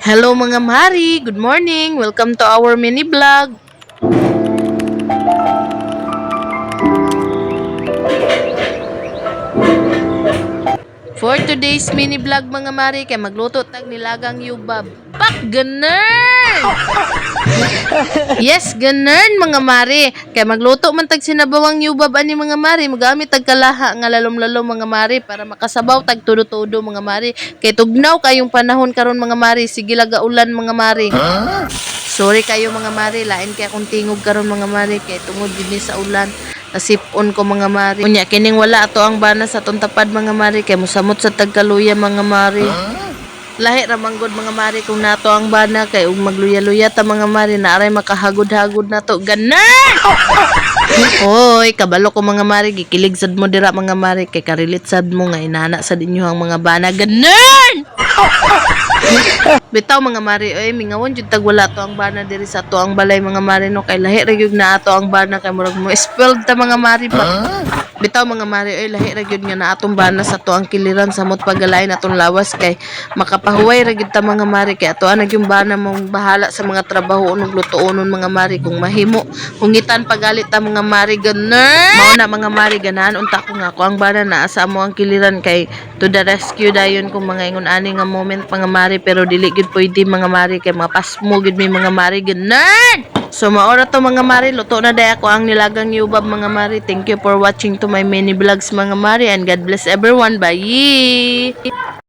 Hello mga Mari, good morning. Welcome to our mini vlog. For today's mini vlog mga Mari, kay magluto tag nilagang yubab. Pak ganun! Yes, ganun mga Mari. Kay magluto man tag sinabawang yubab ani mga Mari, magamit tag kalaha nga lalom-lalom mga Mari para makasabaw tag tudo-tudo mga Mari. Kay tugnaw kayong panahon karon mga Mari, sige laga ulan mga Mari. Sorry kayo mga Mari, lain kay akong tingog karon mga Mari kay tungod gid ni sa ulan. Nasipon ko mga Mari. Unya kining wala ato ang bana sa atong tapad mga Mari kay musamot sa tagkaluya mga Mari. Lahi ra manggod mga Mari kung nato ang bana kay ug magluya-luya ta mga Mari na aray makahagod-hagod nato. Ganan! Hoy, kabalo ko mga Mari, gikilig sad mo dira mga Mari kay karilit sad mo nga inana sa inyo ang mga bana. Ganan! Bitaw mga Mari, oy mingawon jud tag wala to ang bana diri sa to ang balay mga Mari no kay lahi ra gyud na ato ang bana kay murag mo spelled ta mga Mari ba. Bitaw mga Mari, oy lahi ra gyud nga na atong bana sa to ang kiliran sa mot pagalain atong lawas kay makapahuway ra gyud ta mga Mari kay ato ang yung bana mong bahala sa mga trabaho ug lutuonon mga Mari kung mahimo hungitan pagalit ta mga Mari ganan. Mao na mga Mari ganan unta ko nga ko ang bana naa sa amo ang kiliran kay to the rescue dayon kung mga ingon ani nga moment mga Mari pero dili gid pwede mga Mari kay mga pasmo gid may mga Mari ganan. So maora to mga Mari, luto na day ako ang nilagang yubab mga Mari. Thank you for watching to my mini vlogs mga Mari and God bless everyone. Bye!